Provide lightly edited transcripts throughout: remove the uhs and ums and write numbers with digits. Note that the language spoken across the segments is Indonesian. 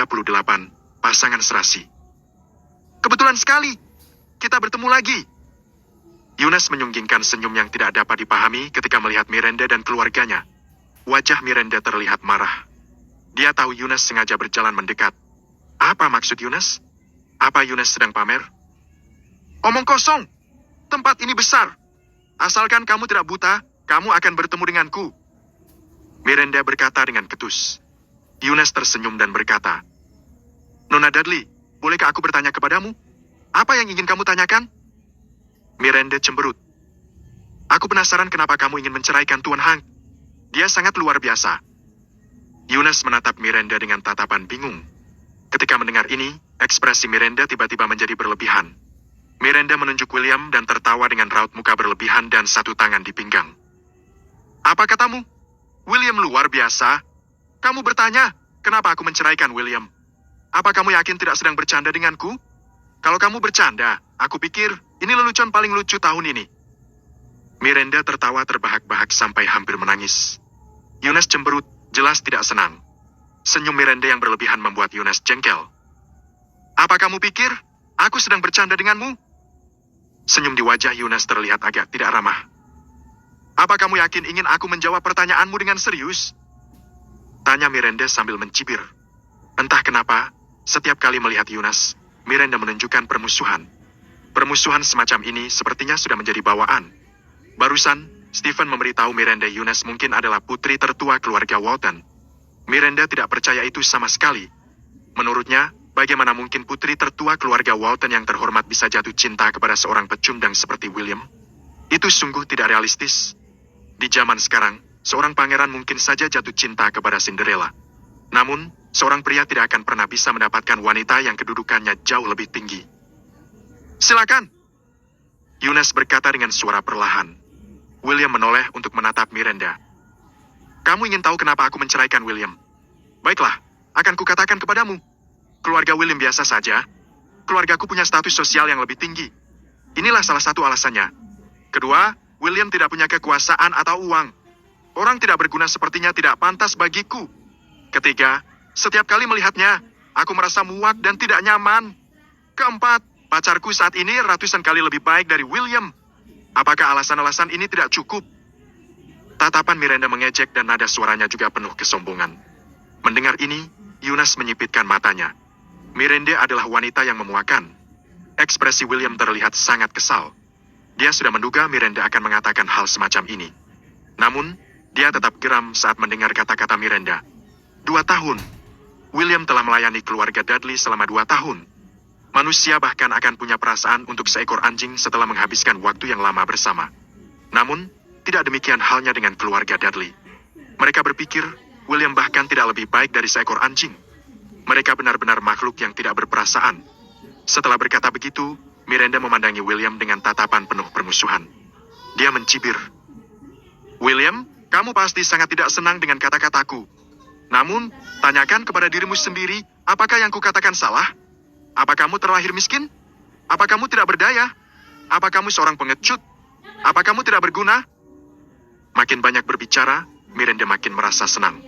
38, pasangan serasi. Kebetulan sekali, kita bertemu lagi. Yunus menyunggingkan senyum yang tidak dapat dipahami ketika melihat Miranda dan keluarganya. Wajah Miranda terlihat marah. Dia tahu Yunus sengaja berjalan mendekat. Apa maksud Yunus? Apa Yunus sedang pamer? Omong kosong. Tempat ini besar. Asalkan kamu tidak buta, kamu akan bertemu denganku. Miranda berkata dengan ketus. Yunus tersenyum dan berkata, Nona Dudley, bolehkah aku bertanya kepadamu? Apa yang ingin kamu tanyakan? Miranda cemberut. Aku penasaran kenapa kamu ingin menceraikan Tuan Hank. Dia sangat luar biasa. Yunus menatap Miranda dengan tatapan bingung. Ketika mendengar ini, ekspresi Miranda tiba-tiba menjadi berlebihan. Miranda menunjuk William dan tertawa dengan raut muka berlebihan dan satu tangan di pinggang. Apa katamu? William luar biasa? Kamu bertanya, kenapa aku menceraikan William? Apa kamu yakin tidak sedang bercanda denganku? Kalau kamu bercanda, aku pikir ini lelucon paling lucu tahun ini. Miranda tertawa terbahak-bahak sampai hampir menangis. Yunus cemberut, jelas tidak senang. Senyum Miranda yang berlebihan membuat Yunus jengkel. Apa kamu pikir? Aku sedang bercanda denganmu? Senyum di wajah Yunus terlihat agak tidak ramah. Apa kamu yakin ingin aku menjawab pertanyaanmu dengan serius? Tanya Miranda sambil mencibir. Entah kenapa, setiap kali melihat Yunus, Miranda menunjukkan permusuhan. Permusuhan semacam ini sepertinya sudah menjadi bawaan. Barusan, Stephen memberitahu Miranda Yunus mungkin adalah putri tertua keluarga Walton. Miranda tidak percaya itu sama sekali. Menurutnya, bagaimana mungkin putri tertua keluarga Walton yang terhormat bisa jatuh cinta kepada seorang pecundang seperti William? Itu sungguh tidak realistis. Di zaman sekarang, seorang pangeran mungkin saja jatuh cinta kepada Cinderella. Namun, seorang pria tidak akan pernah bisa mendapatkan wanita yang kedudukannya jauh lebih tinggi. Silakan. Yunus berkata dengan suara perlahan. William menoleh untuk menatap Miranda. Kamu ingin tahu kenapa aku menceraikan William? Baiklah, akan kukatakan kepadamu. Keluarga William biasa saja. Keluargaku punya status sosial yang lebih tinggi. Inilah salah satu alasannya. Kedua, William tidak punya kekuasaan atau uang. Orang tidak berguna sepertinya tidak pantas bagiku. Ketiga, setiap kali melihatnya, aku merasa muak dan tidak nyaman. Keempat, pacarku saat ini ratusan kali lebih baik dari William. Apakah alasan-alasan ini tidak cukup? Tatapan Miranda mengejek dan nada suaranya juga penuh kesombongan. Mendengar ini, Yunus menyipitkan matanya. Miranda adalah wanita yang memuakan. Ekspresi William terlihat sangat kesal. Dia sudah menduga Miranda akan mengatakan hal semacam ini. Namun, dia tetap geram saat mendengar kata-kata Miranda. 2 tahun. William telah melayani keluarga Dudley selama 2 tahun. Manusia bahkan akan punya perasaan untuk seekor anjing setelah menghabiskan waktu yang lama bersama. Namun, tidak demikian halnya dengan keluarga Dudley. Mereka berpikir, William bahkan tidak lebih baik dari seekor anjing. Mereka benar-benar makhluk yang tidak berperasaan. Setelah berkata begitu, Miranda memandangi William dengan tatapan penuh permusuhan. Dia mencibir. William, kamu pasti sangat tidak senang dengan kata-kataku. Namun, tanyakan kepada dirimu sendiri, apakah yang kukatakan salah? Apa kamu terlahir miskin? Apa kamu tidak berdaya? Apa kamu seorang pengecut? Apa kamu tidak berguna? Makin banyak berbicara, Miranda makin merasa senang.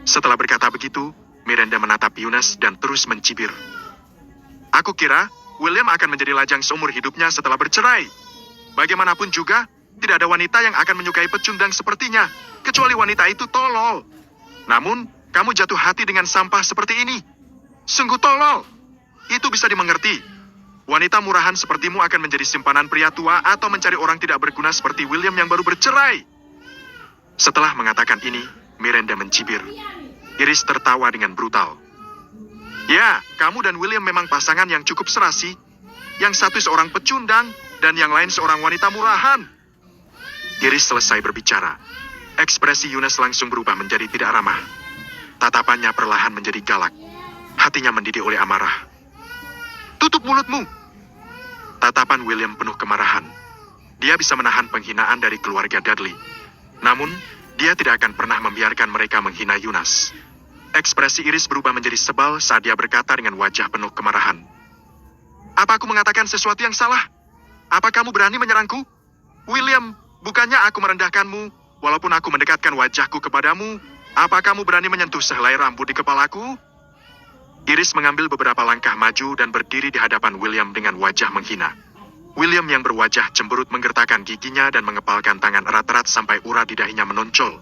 Setelah berkata begitu, Miranda menatap Yunus dan terus mencibir. Aku kira, William akan menjadi lajang seumur hidupnya setelah bercerai. Bagaimanapun juga, tidak ada wanita yang akan menyukai pecundang sepertinya, kecuali wanita itu tolol. Namun, kamu jatuh hati dengan sampah seperti ini. Sungguh tolol. Itu bisa dimengerti. Wanita murahan sepertimu akan menjadi simpanan pria tua atau mencari orang tidak berguna seperti William yang baru bercerai. Setelah mengatakan ini, Miranda mencibir. Iris tertawa dengan brutal. Ya, kamu dan William memang pasangan yang cukup serasi. Yang satu seorang pecundang, dan yang lain seorang wanita murahan. Iris selesai berbicara. Ekspresi Yunus langsung berubah menjadi tidak ramah. Tatapannya perlahan menjadi galak. Hatinya mendidih oleh amarah. Tutup mulutmu! Tatapan William penuh kemarahan. Dia bisa menahan penghinaan dari keluarga Dudley. Namun, dia tidak akan pernah membiarkan mereka menghina Yunus. Ekspresi Iris berubah menjadi sebal saat dia berkata dengan wajah penuh kemarahan. Apa aku mengatakan sesuatu yang salah? Apa kamu berani menyerangku? William, bukannya aku merendahkanmu, walaupun aku mendekatkan wajahku kepadamu, apa kamu berani menyentuh sehelai rambut di kepalaku? Iris mengambil beberapa langkah maju dan berdiri di hadapan William dengan wajah menghina. William yang berwajah cemberut menggertakkan giginya dan mengepalkan tangan erat-erat sampai urat di dahinya menonjol.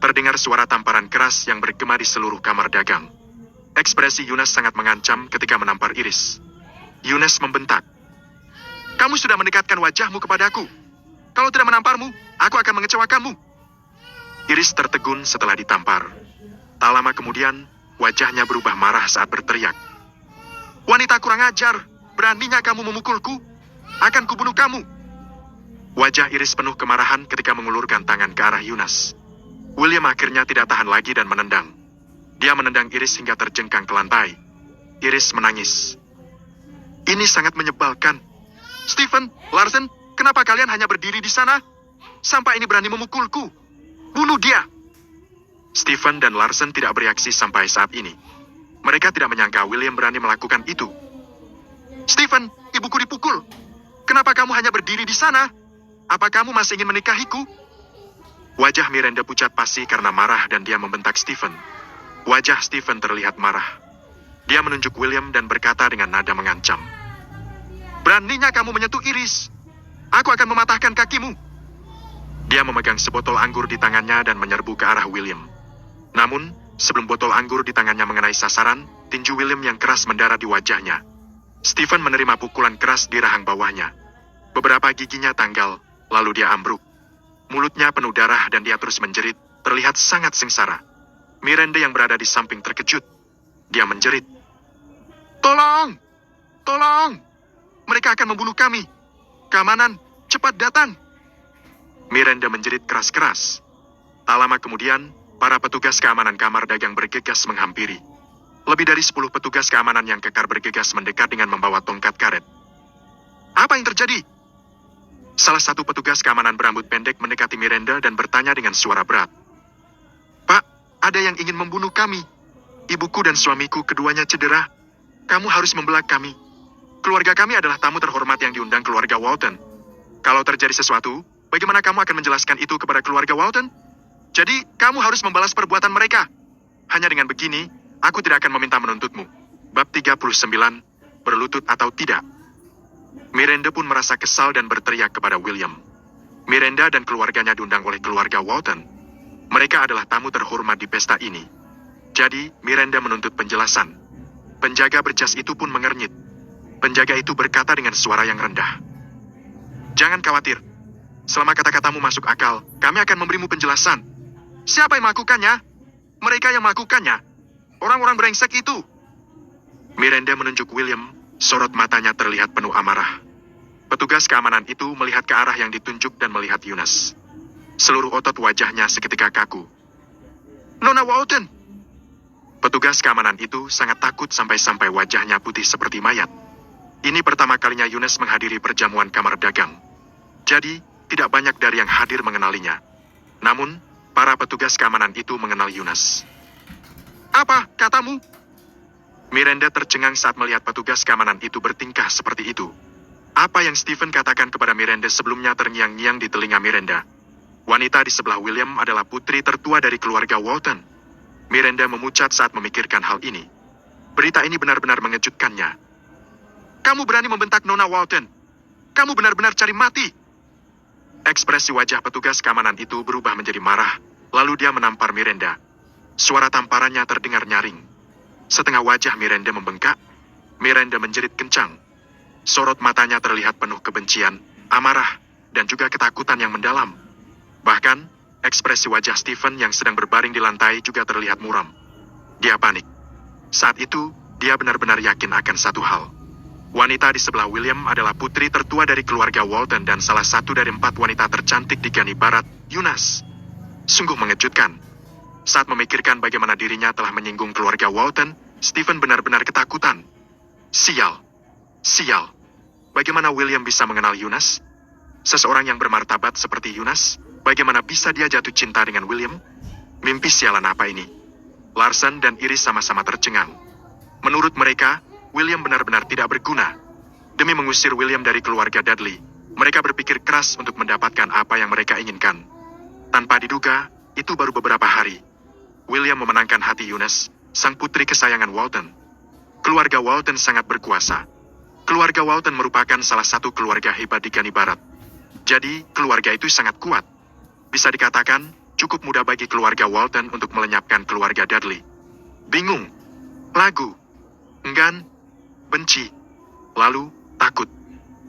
Terdengar suara tamparan keras yang bergema di seluruh kamar dagang. Ekspresi Yunas sangat mengancam ketika menampar Iris. Yunas membentak. Kamu sudah mendekatkan wajahmu kepadaku. Kalau tidak menamparmu, aku akan mengecewakanmu. Iris tertegun setelah ditampar. Tak lama kemudian, wajahnya berubah marah saat berteriak. Wanita kurang ajar, beraninya kamu memukulku? Akan kubunuh kamu. Wajah Iris penuh kemarahan ketika mengulurkan tangan ke arah Yunas. William akhirnya tidak tahan lagi dan menendang. Dia menendang Iris hingga terjengkang ke lantai. Iris menangis. Ini sangat menyebalkan. Stephen, Larsen, kenapa kalian hanya berdiri di sana? Sampai ini berani memukulku. Bunuh dia. Stephen dan Larsen tidak bereaksi sampai saat ini. Mereka tidak menyangka William berani melakukan itu. Stephen, ibuku dipukul. Kenapa kamu hanya berdiri di sana? Apa kamu masih ingin menikahiku? Wajah Miranda pucat pasi karena marah dan dia membentak Stephen. Wajah Stephen terlihat marah. Dia menunjuk William dan berkata dengan nada mengancam. Beraninya kamu menyentuh Iris. Aku akan mematahkan kakimu. Dia memegang sebotol anggur di tangannya dan menyerbu ke arah William. Namun, sebelum botol anggur di tangannya mengenai sasaran, tinju William yang keras mendarat di wajahnya. Stephen menerima pukulan keras di rahang bawahnya. Beberapa giginya tanggal, lalu dia ambruk. Mulutnya penuh darah dan dia terus menjerit, terlihat sangat sengsara. Miranda yang berada di samping terkejut. Dia menjerit. Tolong! Tolong! Mereka akan membunuh kami. Keamanan, cepat datang! Miranda menjerit keras-keras. Tak lama kemudian, para petugas keamanan kamar dagang bergegas menghampiri. Lebih dari 10 petugas keamanan yang kekar bergegas mendekat dengan membawa tongkat karet. Apa yang terjadi? Salah satu petugas keamanan berambut pendek mendekati Miranda dan bertanya dengan suara berat. Pak, ada yang ingin membunuh kami. Ibuku dan suamiku keduanya cedera. Kamu harus membelak kami. Keluarga kami adalah tamu terhormat yang diundang keluarga Walton. Kalau terjadi sesuatu, bagaimana kamu akan menjelaskan itu kepada keluarga Walton? Jadi, kamu harus membalas perbuatan mereka. Hanya dengan begini, aku tidak akan meminta menuntutmu. Bab 39, berlutut atau tidak. Miranda pun merasa kesal dan berteriak kepada William. Miranda dan keluarganya diundang oleh keluarga Walton. Mereka adalah tamu terhormat di pesta ini. Jadi, Miranda menuntut penjelasan. Penjaga berjas itu pun mengernyit. Penjaga itu berkata dengan suara yang rendah. Jangan khawatir. Selama kata-katamu masuk akal, kami akan memberimu penjelasan. Siapa yang melakukannya? Mereka yang melakukannya. Orang-orang brengsek itu. Miranda menunjuk William, sorot matanya terlihat penuh amarah. Petugas keamanan itu melihat ke arah yang ditunjuk dan melihat Yunas. Seluruh otot wajahnya seketika kaku. Nona Walton! Petugas keamanan itu sangat takut sampai-sampai wajahnya putih seperti mayat. Ini pertama kalinya Yunas menghadiri perjamuan kamar dagang. Jadi, tidak banyak dari yang hadir mengenalinya. Namun, para petugas keamanan itu mengenal Yunas. Apa katamu? Miranda tercengang saat melihat petugas keamanan itu bertingkah seperti itu. Apa yang Stephen katakan kepada Miranda sebelumnya terngiang-ngiang di telinga Miranda. Wanita di sebelah William adalah putri tertua dari keluarga Walton. Miranda memucat saat memikirkan hal ini. Berita ini benar-benar mengejutkannya. Kamu berani membentak Nona Walton. Kamu benar-benar cari mati. Ekspresi wajah petugas keamanan itu berubah menjadi marah, lalu dia menampar Miranda. Suara tamparannya terdengar nyaring. Setengah wajah Miranda membengkak. Miranda menjerit kencang. Sorot matanya terlihat penuh kebencian, amarah, dan juga ketakutan yang mendalam. Bahkan, ekspresi wajah Stephen yang sedang berbaring di lantai juga terlihat muram. Dia panik. Saat itu, dia benar-benar yakin akan satu hal. Wanita di sebelah William adalah putri tertua dari keluarga Walton dan salah satu dari 4 wanita tercantik di Gani Barat, Yunas. Sungguh mengejutkan. Saat memikirkan bagaimana dirinya telah menyinggung keluarga Walton, Stephen benar-benar ketakutan. Sial. Sial. Bagaimana William bisa mengenal Yunas? Seseorang yang bermartabat seperti Yunas, bagaimana bisa dia jatuh cinta dengan William? Mimpi sialan apa ini? Larsen dan Iris sama-sama tercengang. Menurut mereka, William benar-benar tidak berguna. Demi mengusir William dari keluarga Dudley, mereka berpikir keras untuk mendapatkan apa yang mereka inginkan. Tanpa diduga, itu baru beberapa hari. William memenangkan hati Yunas, sang putri kesayangan Walton. Keluarga Walton sangat berkuasa. Keluarga Walton merupakan salah satu keluarga hebat di Gani Barat. Jadi, keluarga itu sangat kuat. Bisa dikatakan, cukup mudah bagi keluarga Walton untuk melenyapkan keluarga Dudley. Bingung, ragu, enggan, benci, lalu takut.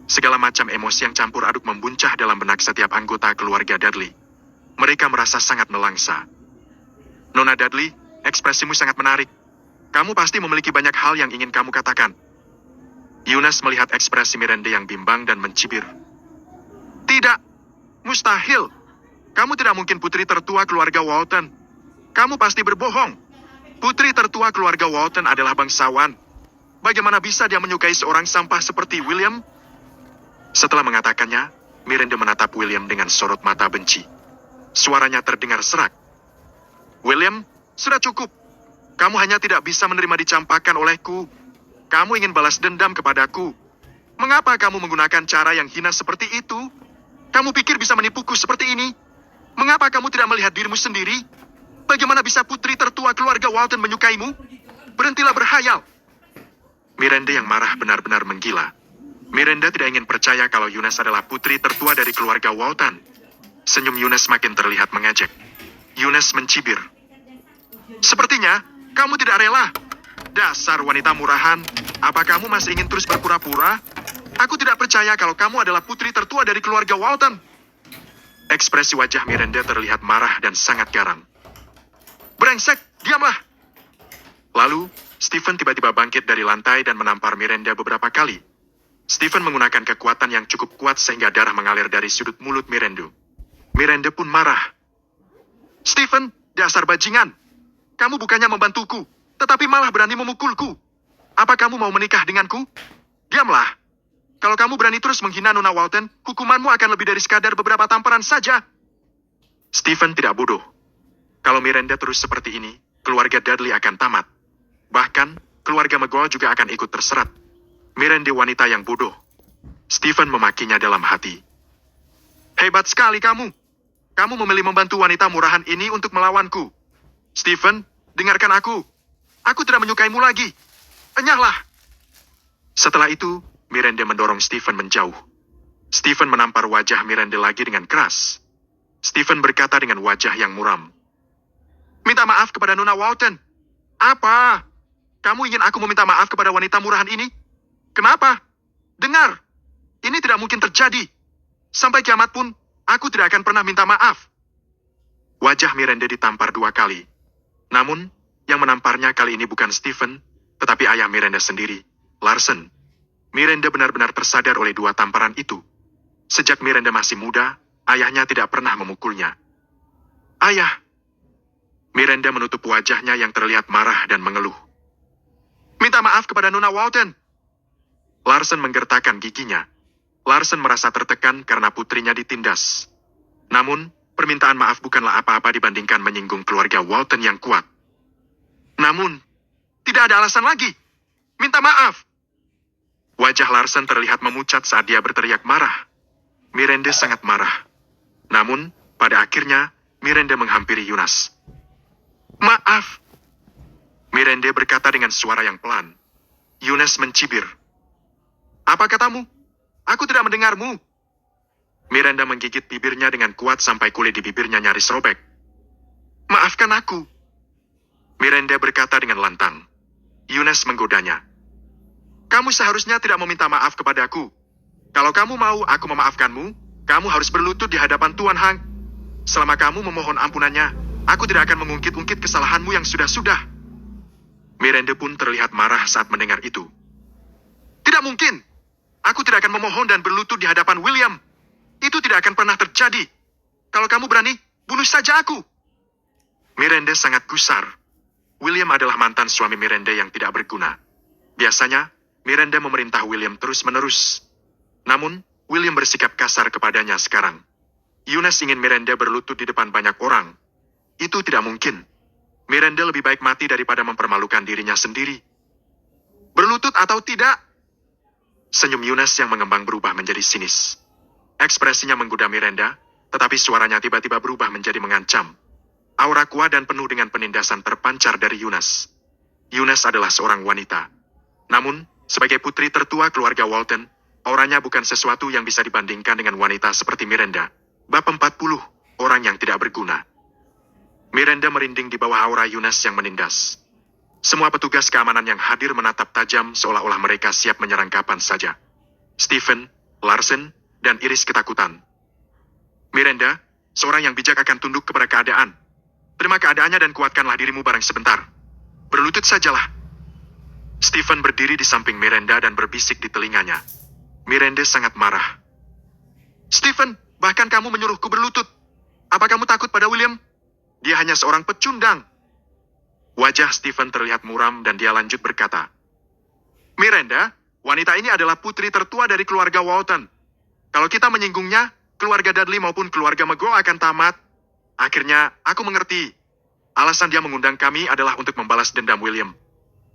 Segala macam emosi yang campur aduk membuncah dalam benak setiap anggota keluarga Dudley. Mereka merasa sangat melangsa. Nona Dudley, ekspresimu sangat menarik. Kamu pasti memiliki banyak hal yang ingin kamu katakan. Eunice melihat ekspresi Miranda yang bimbang dan mencibir. Tidak, mustahil. Kamu tidak mungkin putri tertua keluarga Walton. Kamu pasti berbohong. Putri tertua keluarga Walton adalah bangsawan. Bagaimana bisa dia menyukai seorang sampah seperti William? Setelah mengatakannya, Miranda menatap William dengan sorot mata benci. Suaranya terdengar serak. William, sudah cukup. Kamu hanya tidak bisa menerima dicampakkan olehku. Kamu ingin balas dendam kepadaku. Mengapa kamu menggunakan cara yang hina seperti itu? Kamu pikir bisa menipuku seperti ini? Mengapa kamu tidak melihat dirimu sendiri? Bagaimana bisa putri tertua keluarga Walton menyukaimu? Berhentilah berhayal. Miranda yang marah benar-benar menggila. Miranda tidak ingin percaya kalau Eunice adalah putri tertua dari keluarga Walton. Senyum Eunice makin terlihat mengejek. Eunice mencibir. Sepertinya, kamu tidak rela. Dasar wanita murahan, apa kamu masih ingin terus berpura-pura? Aku tidak percaya kalau kamu adalah putri tertua dari keluarga Walton. Ekspresi wajah Miranda terlihat marah dan sangat garang. Brengsek, diamlah. Lalu, Stephen tiba-tiba bangkit dari lantai dan menampar Miranda beberapa kali. Stephen menggunakan kekuatan yang cukup kuat sehingga darah mengalir dari sudut mulut Miranda. Miranda pun marah. Stephen, dasar bajingan. Kamu bukannya membantuku, tetapi malah berani memukulku. Apa kamu mau menikah denganku? Diamlah. Kalau kamu berani terus menghina Nona Walton, hukumanmu akan lebih dari sekadar beberapa tamparan saja. Stephen tidak bodoh. Kalau Miranda terus seperti ini, keluarga Dudley akan tamat. Bahkan, keluarga McGaw juga akan ikut terserat. Miranda wanita yang bodoh. Stephen memakinya dalam hati. Hebat sekali kamu. Kamu memilih membantu wanita murahan ini untuk melawanku. Stephen, dengarkan aku. Aku tidak menyukaimu lagi. Enyahlah. Setelah itu, Miranda mendorong Stephen menjauh. Stephen menampar wajah Miranda lagi dengan keras. Stephen berkata dengan wajah yang muram. Minta maaf kepada Nona Walton. Apa? Kamu ingin aku meminta maaf kepada wanita murahan ini? Kenapa? Dengar. Ini tidak mungkin terjadi. Sampai kiamat pun, aku tidak akan pernah minta maaf. Wajah Miranda ditampar 2 kali. Namun, yang menamparnya kali ini bukan Stephen, tetapi ayah Miranda sendiri, Larsen. Miranda benar-benar tersadar oleh 2 tamparan itu. Sejak Miranda masih muda, ayahnya tidak pernah memukulnya. Ayah! Miranda menutup wajahnya yang terlihat marah dan mengeluh. Minta maaf kepada Nona Walton. Larsen menggertakkan giginya. Larsen merasa tertekan karena putrinya ditindas. Namun, permintaan maaf bukanlah apa-apa dibandingkan menyinggung keluarga Walton yang kuat. Namun, tidak ada alasan lagi. Minta maaf. Wajah Larsen terlihat memucat saat dia berteriak marah. Miranda sangat marah. Namun, pada akhirnya, Miranda menghampiri Eunice. Maaf. Miranda berkata dengan suara yang pelan. Eunice mencibir. Apa katamu? Aku tidak mendengarmu. Miranda menggigit bibirnya dengan kuat sampai kulit di bibirnya nyaris robek. Maafkan aku. Miranda berkata dengan lantang. Eunice menggodanya. Kamu seharusnya tidak meminta maaf kepadaku. Kalau kamu mau aku memaafkanmu, kamu harus berlutut di hadapan Tuan Hang. Selama kamu memohon ampunannya, aku tidak akan mengungkit-ungkit kesalahanmu yang sudah-sudah. Miranda pun terlihat marah saat mendengar itu. Tidak mungkin. Aku tidak akan memohon dan berlutut di hadapan William. Itu tidak akan pernah terjadi. Kalau kamu berani, bunuh saja aku. Miranda sangat gusar. William adalah mantan suami Miranda yang tidak berguna. Biasanya, Miranda memerintah William terus-menerus. Namun, William bersikap kasar kepadanya sekarang. Eunice ingin Miranda berlutut di depan banyak orang. Itu tidak mungkin. Miranda lebih baik mati daripada mempermalukan dirinya sendiri. Berlutut atau tidak? Senyum Eunice yang mengembang berubah menjadi sinis. Ekspresinya menggoda Miranda, tetapi suaranya tiba-tiba berubah menjadi mengancam. Aura kuat dan penuh dengan penindasan terpancar dari Eunice. Eunice adalah seorang wanita. Namun, sebagai putri tertua keluarga Walton, auranya bukan sesuatu yang bisa dibandingkan dengan wanita seperti Miranda. Bab 40, orang yang tidak berguna. Miranda merinding di bawah aura Eunice yang menindas. Semua petugas keamanan yang hadir menatap tajam seolah-olah mereka siap menyerang kapan saja. Stephen, Larsen, dan Iris ketakutan. Miranda, seorang yang bijak akan tunduk kepada keadaan. Terima keadaannya dan kuatkanlah dirimu barang sebentar. Berlutut sajalah. Stephen berdiri di samping Miranda dan berbisik di telinganya. Miranda sangat marah. Stephen, bahkan kamu menyuruhku berlutut. Apa kamu takut pada William? Dia hanya seorang pecundang. Wajah Stephen terlihat muram dan dia lanjut berkata, Miranda, wanita ini adalah putri tertua dari keluarga Walton. Kalau kita menyinggungnya, keluarga Dudley maupun keluarga McGraw akan tamat. Akhirnya, aku mengerti. Alasan dia mengundang kami adalah untuk membalas dendam William.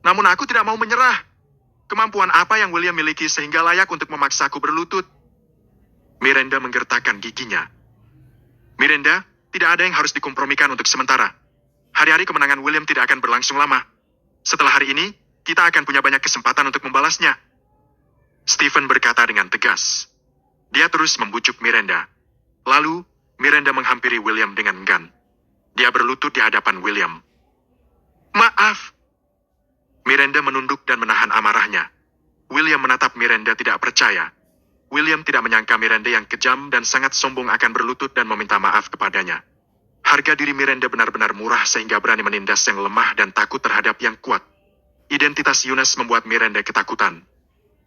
Namun aku tidak mau menyerah. Kemampuan apa yang William miliki sehingga layak untuk memaksaku berlutut? Miranda menggertakkan giginya. Miranda, tidak ada yang harus dikompromikan untuk sementara. Hari-hari kemenangan William tidak akan berlangsung lama. Setelah hari ini, kita akan punya banyak kesempatan untuk membalasnya. Stephen berkata dengan tegas. Dia terus membujuk Miranda. Lalu, Miranda menghampiri William dengan enggan. Dia berlutut di hadapan William. Maaf. Miranda menunduk dan menahan amarahnya. William menatap Miranda tidak percaya. William tidak menyangka Miranda yang kejam dan sangat sombong akan berlutut dan meminta maaf kepadanya. Harga diri Miranda benar-benar murah sehingga berani menindas yang lemah dan takut terhadap yang kuat. Identitas Eunice membuat Miranda ketakutan.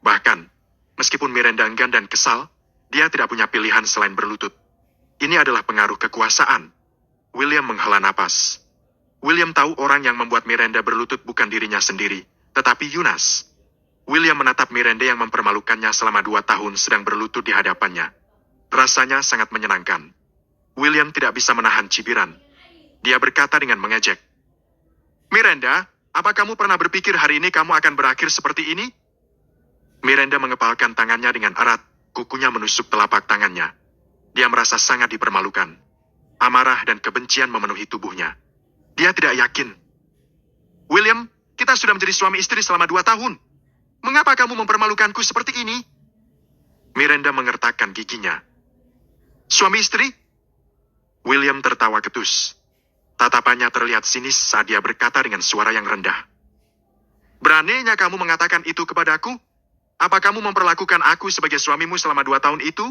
Bahkan, meskipun Miranda enggan dan kesal, dia tidak punya pilihan selain berlutut. Ini adalah pengaruh kekuasaan. William menghela napas. William tahu orang yang membuat Miranda berlutut bukan dirinya sendiri, tetapi Eunice. William menatap Miranda yang mempermalukannya selama 2 tahun sedang berlutut di hadapannya. Rasanya sangat menyenangkan. William tidak bisa menahan cibiran. Dia berkata dengan mengejek. Miranda, apa kamu pernah berpikir hari ini kamu akan berakhir seperti ini? Miranda mengepalkan tangannya dengan erat, kukunya menusuk telapak tangannya. Dia merasa sangat dipermalukan. Amarah dan kebencian memenuhi tubuhnya. Dia tidak yakin. William, kita sudah menjadi suami istri selama 2 tahun. Mengapa kamu mempermalukanku seperti ini? Miranda mengertakkan giginya. Suami istri? William tertawa ketus. Tatapannya terlihat sinis saat dia berkata dengan suara yang rendah. Beraninya kamu mengatakan itu kepadaku? Apa kamu memperlakukan aku sebagai suamimu selama 2 tahun itu?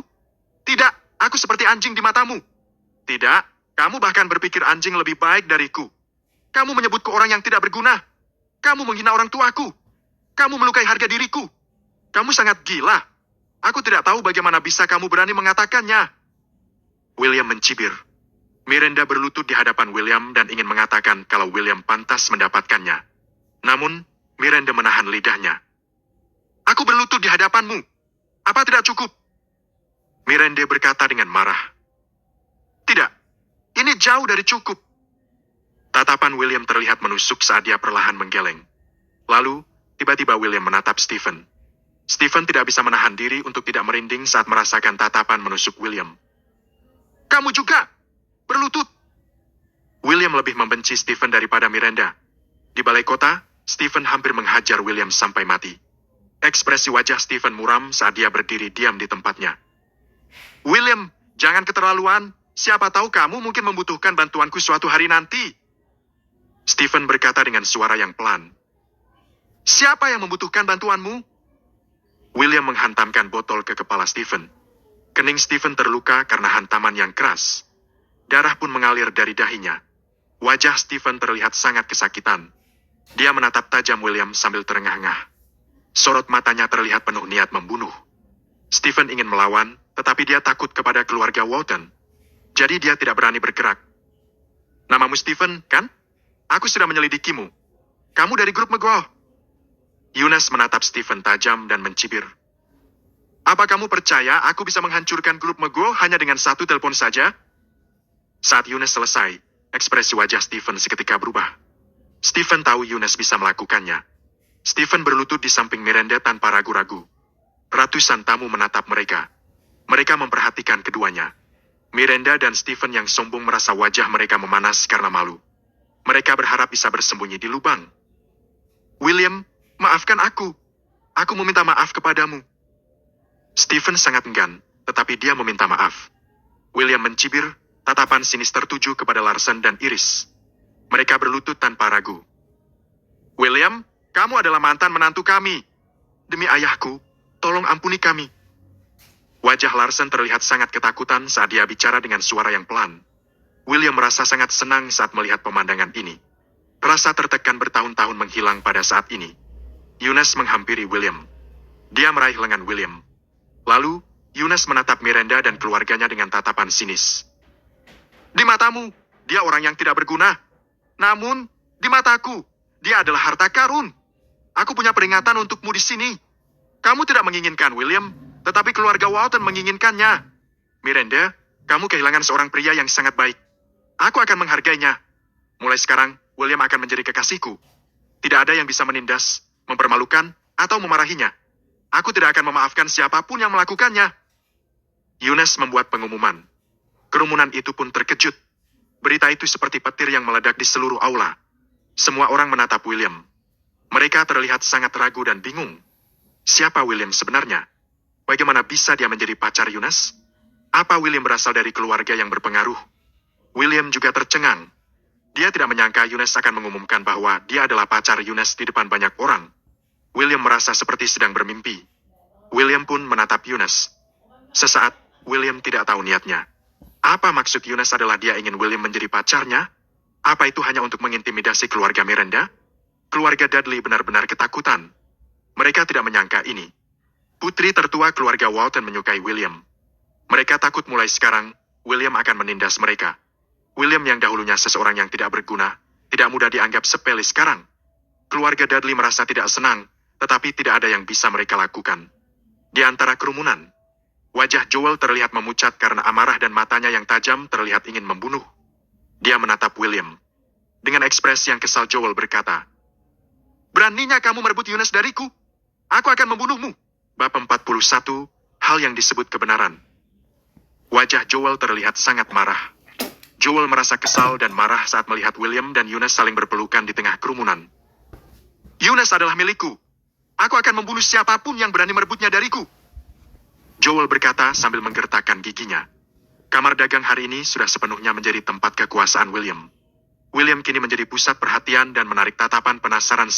Tidak, aku seperti anjing di matamu. Tidak, kamu bahkan berpikir anjing lebih baik dariku. Kamu menyebutku orang yang tidak berguna. Kamu menghina orang tuaku. Kamu melukai harga diriku. Kamu sangat gila. Aku tidak tahu bagaimana bisa kamu berani mengatakannya. William mencibir. Miranda berlutut di hadapan William dan ingin mengatakan kalau William pantas mendapatkannya. Namun, Miranda menahan lidahnya. Aku berlutut di hadapanmu. Apa tidak cukup? Miranda berkata dengan marah. Tidak, ini jauh dari cukup. Tatapan William terlihat menusuk saat dia perlahan menggeleng. Lalu, tiba-tiba William menatap Stephen. Stephen tidak bisa menahan diri untuk tidak merinding saat merasakan tatapan menusuk William. Kamu juga berlutut. William lebih membenci Stephen daripada Miranda. Di balai kota, Stephen hampir menghajar William sampai mati. Ekspresi wajah Stephen muram saat dia berdiri diam di tempatnya. William, jangan keterlaluan. Siapa tahu kamu mungkin membutuhkan bantuanku suatu hari nanti. Stephen berkata dengan suara yang pelan. Siapa yang membutuhkan bantuanmu? William menghantamkan botol ke kepala Stephen. Kening Stephen terluka karena hantaman yang keras. Darah pun mengalir dari dahinya. Wajah Stephen terlihat sangat kesakitan. Dia menatap tajam William sambil terengah-engah. Sorot matanya terlihat penuh niat membunuh. Stephen ingin melawan, tetapi dia takut kepada keluarga Walton. Jadi dia tidak berani bergerak. Namamu Stephen, kan? Aku sudah menyelidikimu. Kamu dari grup McGraw. Eunice menatap Stephen tajam dan mencibir. Apa kamu percaya aku bisa menghancurkan grup McGraw hanya dengan 1 telepon saja? Saat Eunice selesai, ekspresi wajah Stephen seketika berubah. Stephen tahu Eunice bisa melakukannya. Stephen berlutut di samping Miranda tanpa ragu-ragu. Ratusan tamu menatap mereka. Mereka memperhatikan keduanya. Miranda dan Stephen yang sombong merasa wajah mereka memanas karena malu. Mereka berharap bisa bersembunyi di lubang. William, maafkan aku. Aku meminta maaf kepadamu. Stephen sangat enggan, tetapi dia meminta maaf. William mencibir, tatapan sinis tertuju kepada Larsen dan Iris. Mereka berlutut tanpa ragu. William, kamu adalah mantan menantu kami. Demi ayahku, tolong ampuni kami. Wajah Larsen terlihat sangat ketakutan saat dia bicara dengan suara yang pelan. William merasa sangat senang saat melihat pemandangan ini. Rasa tertekan bertahun-tahun menghilang pada saat ini. Eunice menghampiri William. Dia meraih lengan William. Lalu, Eunice menatap Miranda dan keluarganya dengan tatapan sinis. Di matamu, dia orang yang tidak berguna. Namun, di mataku, dia adalah harta karun. Aku punya peringatan untukmu di sini. Kamu tidak menginginkan William, tetapi keluarga Walton menginginkannya. Miranda, kamu kehilangan seorang pria yang sangat baik. Aku akan menghargainya. Mulai sekarang, William akan menjadi kekasihku. Tidak ada yang bisa menindas, mempermalukan, atau memarahinya. Aku tidak akan memaafkan siapapun yang melakukannya. Eunice membuat pengumuman. Kerumunan itu pun terkejut. Berita itu seperti petir yang meledak di seluruh aula. Semua orang menatap William. Mereka terlihat sangat ragu dan bingung. Siapa William sebenarnya? Bagaimana bisa dia menjadi pacar Eunice? Apa William berasal dari keluarga yang berpengaruh? William juga tercengang. Dia tidak menyangka Eunice akan mengumumkan bahwa dia adalah pacar Eunice di depan banyak orang. William merasa seperti sedang bermimpi. William pun menatap Eunice. Sesaat, William tidak tahu niatnya. Apa maksud Eunice adalah dia ingin William menjadi pacarnya? Apa itu hanya untuk mengintimidasi keluarga Miranda? Keluarga Dudley benar-benar ketakutan. Mereka tidak menyangka ini. Putri tertua keluarga Walton menyukai William. Mereka takut mulai sekarang, William akan menindas mereka. William yang dahulunya seseorang yang tidak berguna, tidak mudah dianggap sepele sekarang. Keluarga Dudley merasa tidak senang, tetapi tidak ada yang bisa mereka lakukan. Di antara kerumunan, wajah Joel terlihat memucat karena amarah dan matanya yang tajam terlihat ingin membunuh. Dia menatap William. Dengan ekspresi yang kesal Joel berkata, "Beraninya kamu merebut Eunice dariku? Aku akan membunuhmu." Bab 41, hal yang disebut kebenaran. Wajah Joel terlihat sangat marah. Joel merasa kesal dan marah saat melihat William dan Eunice saling berpelukan di tengah kerumunan. "Eunice adalah milikku. Aku akan membunuh siapapun yang berani merebutnya dariku." Joel berkata sambil menggertakkan giginya. Kamar dagang hari ini sudah sepenuhnya menjadi tempat kekuasaan William. William kini menjadi pusat perhatian dan menarik tatapan penasaran